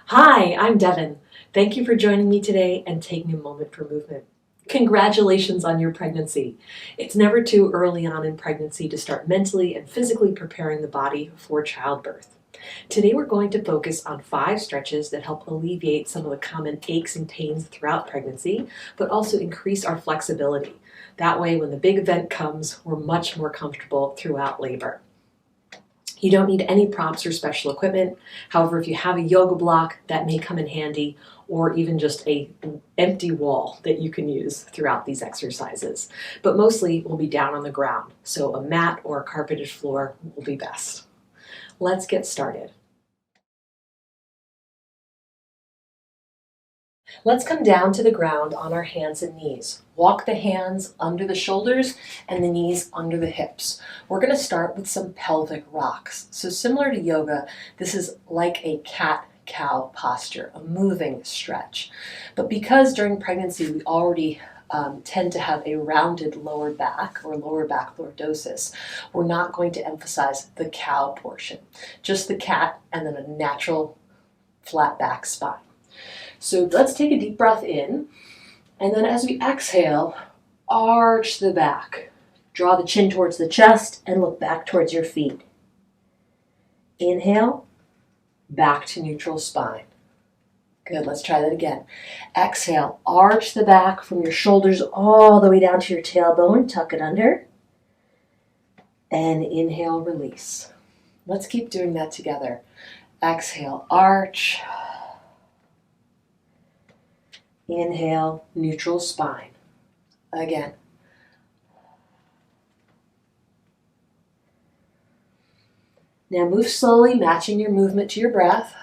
Hi, I'm Devin. Thank you for joining me today and taking a moment for movement. Congratulations on your pregnancy. It's never too early on in pregnancy to start mentally and physically preparing the body for childbirth. Today we're going to focus on 5 stretches that help alleviate some of the common aches and pains throughout pregnancy, but also increase our flexibility. That way, when the big event comes, we're much more comfortable throughout labor. You don't need any props or special equipment. However, if you have a yoga block, that may come in handy, or even just an empty wall that you can use throughout these exercises. But mostly we'll be down on the ground, so a mat or a carpeted floor will be best. Let's get started. Let's come down to the ground on our hands and knees. Walk the hands under the shoulders and the knees under the hips. We're going to start with some pelvic rocks. So similar to yoga, this is like a cat-cow posture, a moving stretch. But because during pregnancy we already tend to have a rounded lower back or lower back lordosis, we're not going to emphasize the cow portion, just the cat and then a natural flat back spine. So let's take a deep breath in, and then as we exhale, arch the back. Draw the chin towards the chest and look back towards your feet. Inhale, back to neutral spine. Good, let's try that again. Exhale, arch the back from your shoulders all the way down to your tailbone, tuck it under. And inhale, release. Let's keep doing that together. Exhale, arch. Inhale, neutral spine. Again. Now move slowly, matching your movement to your breath.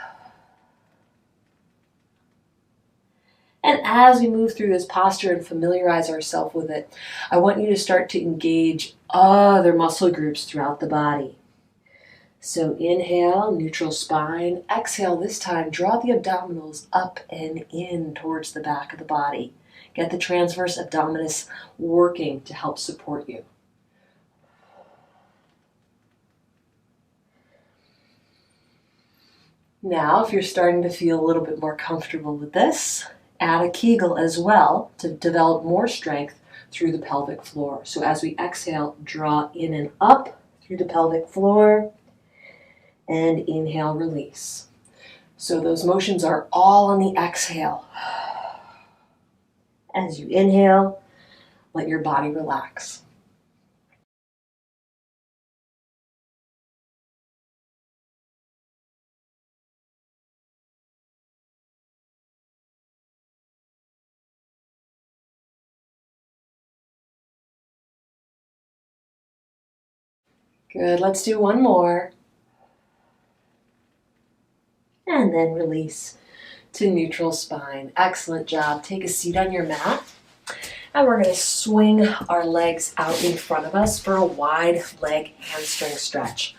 And as we move through this posture and familiarize ourselves with it, I want you to start to engage other muscle groups throughout the body. So inhale, neutral spine. Exhale, this time, draw the abdominals up and in towards the back of the body. Get the transverse abdominis working to help support you. Now, if you're starting to feel a little bit more comfortable with this, add a Kegel as well to develop more strength through the pelvic floor. So as we exhale, draw in and up through the pelvic floor. And inhale, release. So those motions are all on the exhale. As you inhale, let your body relax. Good, let's do one more. And then release to neutral spine. Excellent job. Take a seat on your mat. And we're going to swing our legs out in front of us for a wide leg hamstring stretch.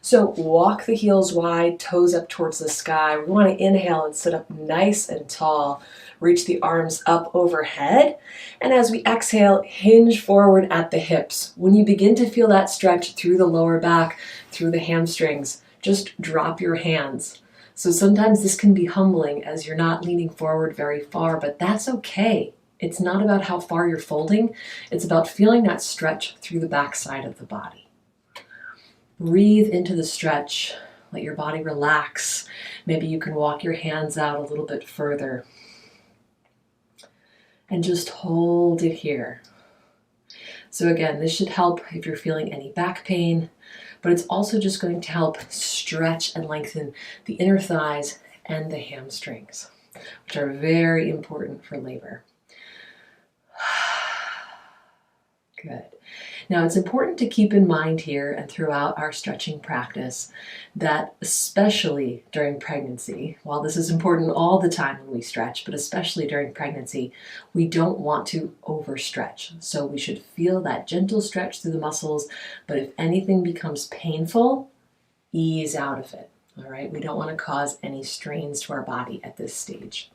So walk the heels wide, toes up towards the sky. We want to inhale and sit up nice and tall. Reach the arms up overhead. And as we exhale, hinge forward at the hips. When you begin to feel that stretch through the lower back, through the hamstrings, just drop your hands. So sometimes this can be humbling as you're not leaning forward very far, but that's okay. It's not about how far you're folding. It's about feeling that stretch through the back side of the body. Breathe into the stretch. Let your body relax. Maybe you can walk your hands out a little bit further. And just hold it here. So again, this should help if you're feeling any back pain, but it's also just going to help stretch and lengthen the inner thighs and the hamstrings, which are very important for labor. Good. Now it's important to keep in mind here and throughout our stretching practice that especially during pregnancy, while this is important all the time when we stretch, but especially during pregnancy, we don't want to overstretch. So we should feel that gentle stretch through the muscles, but if anything becomes painful, ease out of it. All right, we don't want to cause any strains to our body at this stage.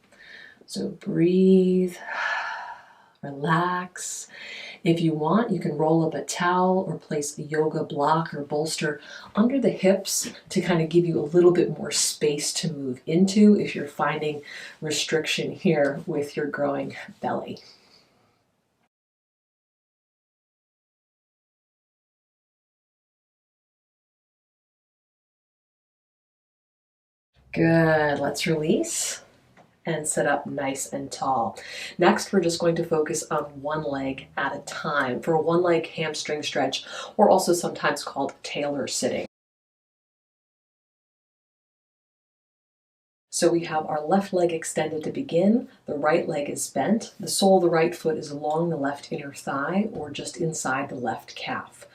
So breathe, relax. If you want, you can roll up a towel or place a yoga block or bolster under the hips to kind of give you a little bit more space to move into if you're finding restriction here with your growing belly. Good, let's release and sit up nice and tall. Next, we're just going to focus on one leg at a time for a one leg hamstring stretch, or also sometimes called tailor sitting. So we have our left leg extended to begin, the right leg is bent, the sole of the right foot is along the left inner thigh or just inside the left calf.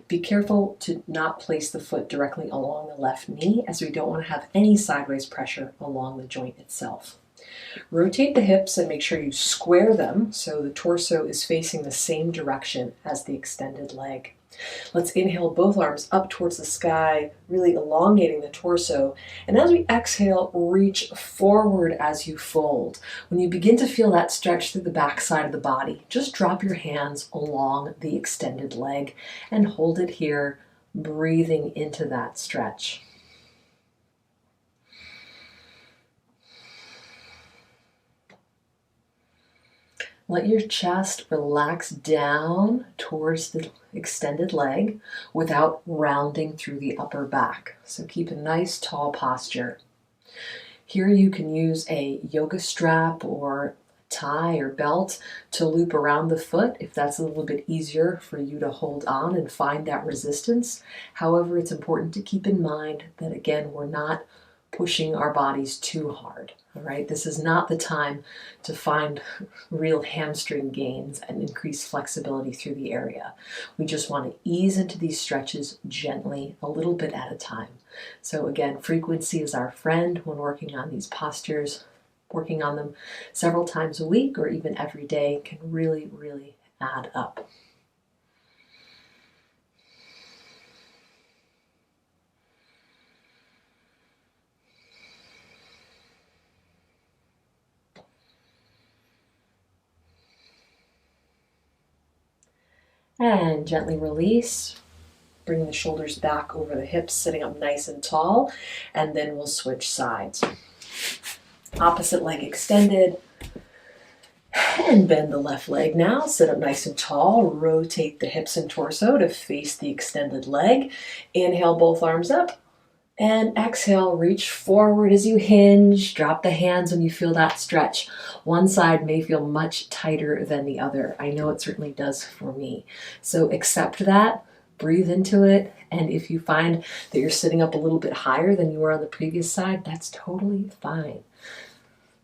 Be careful to not place the foot directly along the left knee, as we don't want to have any sideways pressure along the joint itself. Rotate the hips and make sure you square them so the torso is facing the same direction as the extended leg. Let's inhale both arms up towards the sky, really elongating the torso. And as we exhale, reach forward as you fold. When you begin to feel that stretch through the back side of the body, just drop your hands along the extended leg and hold it here, breathing into that stretch. Let your chest relax down towards the extended leg without rounding through the upper back. So keep a nice tall posture. Here you can use a yoga strap or tie or belt to loop around the foot if that's a little bit easier for you to hold on and find that resistance. However, it's important to keep in mind that, again, we're not pushing our bodies too hard. All right, this is not the time to find real hamstring gains and increase flexibility through the area. We just want to ease into these stretches gently, a little bit at a time. So again, frequency is our friend when working on these postures. Working on them several times a week or even every day can really, really add up. And gently release, bring the shoulders back over the hips, sitting up nice and tall, and then we'll switch sides. Opposite leg extended, and bend the left leg now, sit up nice and tall, rotate the hips and torso to face the extended leg. Inhale both arms up, and exhale, reach forward as you hinge, drop the hands when you feel that stretch. One side may feel much tighter than the other. I know it certainly does for me. So accept that, breathe into it, and if you find that you're sitting up a little bit higher than you were on the previous side, that's totally fine.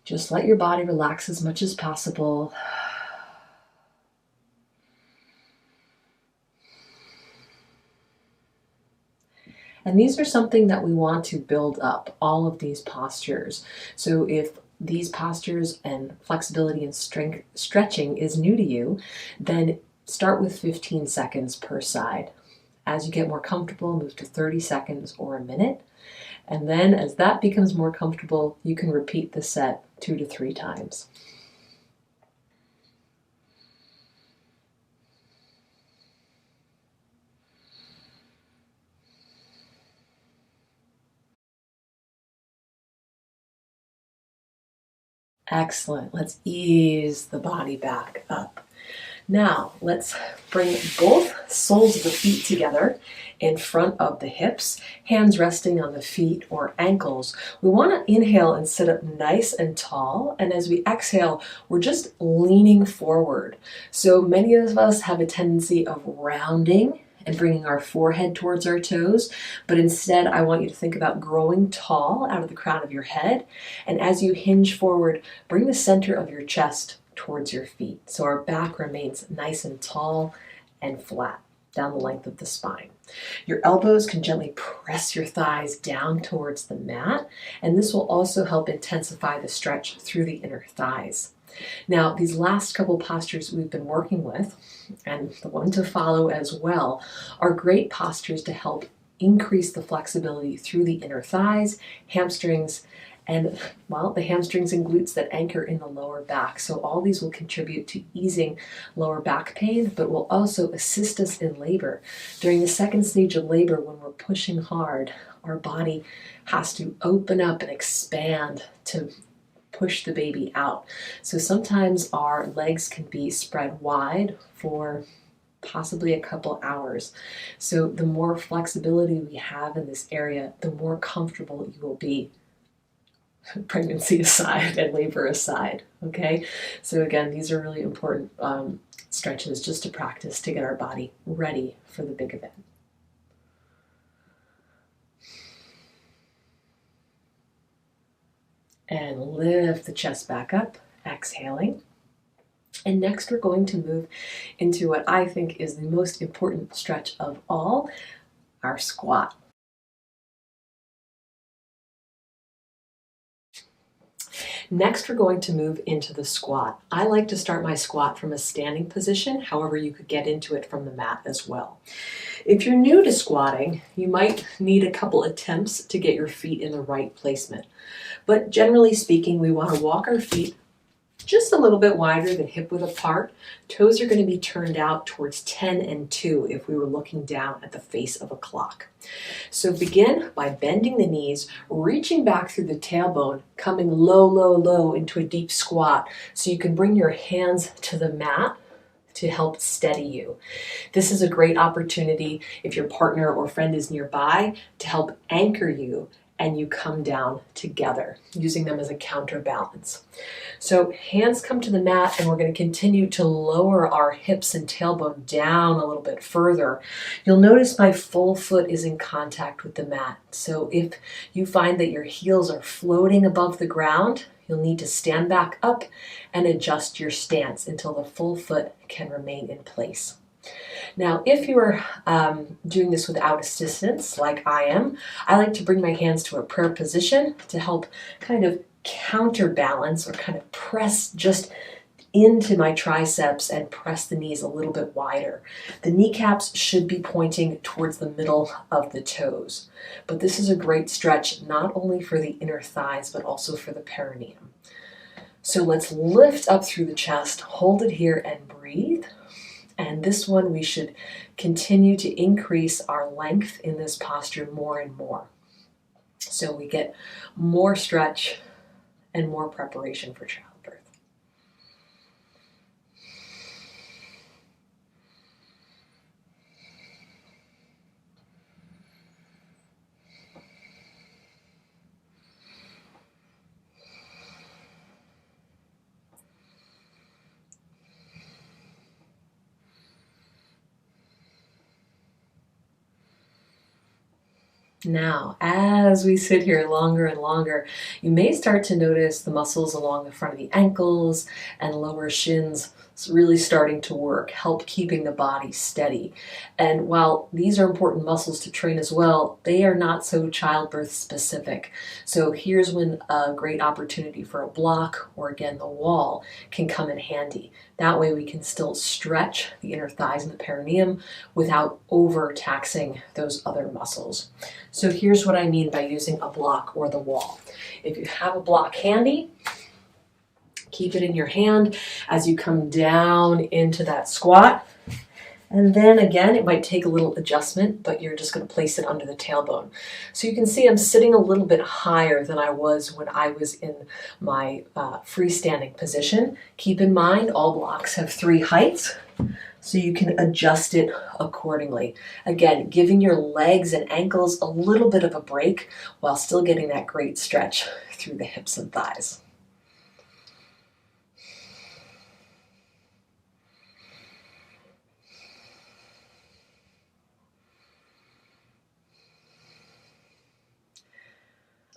Just let your body relax as much as possible. And these are something that we want to build up, all of these postures. So if these postures and flexibility and strength stretching is new to you, then start with 15 seconds per side. As you get more comfortable, move to 30 seconds or a minute. And then as that becomes more comfortable, you can repeat the set 2 to 3 times. Excellent. Let's ease the body back up. Now, let's bring both soles of the feet together in front of the hips, hands resting on the feet or ankles. We want to inhale and sit up nice and tall, and as we exhale, we're just leaning forward. So many of us have a tendency of rounding and bringing our forehead towards our toes, but instead I want you to think about growing tall out of the crown of your head, and as you hinge forward, bring the center of your chest towards your feet. So our back remains nice and tall and flat down the length of the spine. Your elbows can gently press your thighs down towards the mat, and this will also help intensify the stretch through the inner thighs. Now, these last couple postures we've been working with, and the one to follow as well, are great postures to help increase the flexibility through the inner thighs, hamstrings, and, well, the hamstrings and glutes that anchor in the lower back. So all these will contribute to easing lower back pain, but will also assist us in labor. During the second stage of labor, when we're pushing hard, our body has to open up and expand to push the baby out. So sometimes our legs can be spread wide for possibly a couple hours. So the more flexibility we have in this area, the more comfortable you will be, pregnancy aside and labor aside, okay? So again, these are really important stretches just to practice to get our body ready for the big event. And lift the chest back up, exhaling. And next we're going to move into what I think is the most important stretch of all, our squat. Next, we're going to move into the squat. I like to start my squat from a standing position, however you could get into it from the mat as well. If you're new to squatting, you might need a couple attempts to get your feet in the right placement. But generally speaking, we want to walk our feet just a little bit wider than hip width apart. Toes are going to be turned out towards 10 and 2 if we were looking down at the face of a clock. So begin by bending the knees, reaching back through the tailbone, coming low, low, low into a deep squat so you can bring your hands to the mat to help steady you. This is a great opportunity if your partner or friend is nearby to help anchor you and you come down together, using them as a counterbalance. So hands come to the mat, and we're going to continue to lower our hips and tailbone down a little bit further. You'll notice my full foot is in contact with the mat. So if you find that your heels are floating above the ground, you'll need to stand back up and adjust your stance until the full foot can remain in place. Now, if you are doing this without assistance, like I am, I like to bring my hands to a prayer position to help kind of counterbalance or kind of press just into my triceps and press the knees a little bit wider. The kneecaps should be pointing towards the middle of the toes. But this is a great stretch not only for the inner thighs, but also for the perineum. So let's lift up through the chest, hold it here and breathe. And this one, we should continue to increase our length in this posture more and more. So we get more stretch and more preparation for childbirth. Now, as we sit here longer and longer, you may start to notice the muscles along the front of the ankles and lower shins really starting to work, help keeping the body steady. And while these are important muscles to train as well, they are not so childbirth specific. So here's when a great opportunity for a block, or again the wall, can come in handy. That way we can still stretch the inner thighs and the perineum without overtaxing those other muscles. So here's what I mean by using a block or the wall. If you have a block handy, keep it in your hand as you come down into that squat. And then again, it might take a little adjustment, but you're just going to place it under the tailbone. So you can see I'm sitting a little bit higher than I was when I was in my freestanding position. Keep in mind, all blocks have 3 heights, so you can adjust it accordingly. Again, giving your legs and ankles a little bit of a break while still getting that great stretch through the hips and thighs.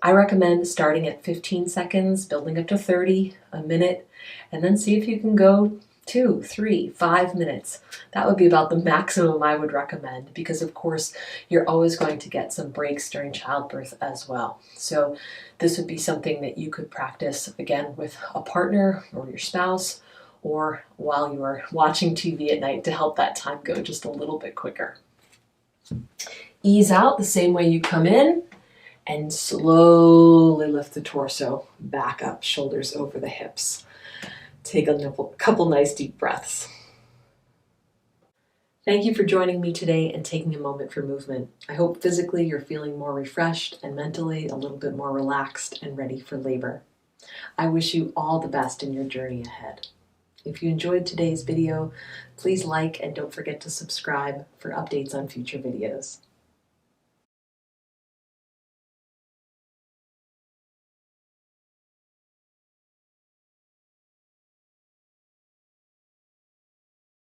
I recommend starting at 15 seconds, building up to 30, a minute, and then see if you can go 2, 3, 5 minutes. That would be about the maximum I would recommend, because of course you're always going to get some breaks during childbirth as well. So this would be something that you could practice again with a partner or your spouse, or while you are watching TV at night to help that time go just a little bit quicker. Ease out the same way you come in, and slowly lift the torso back up, shoulders over the hips. Take a couple nice deep breaths. Thank you for joining me today and taking a moment for movement. I hope physically you're feeling more refreshed and mentally a little bit more relaxed and ready for labor. I wish you all the best in your journey ahead. If you enjoyed today's video, please like and don't forget to subscribe for updates on future videos.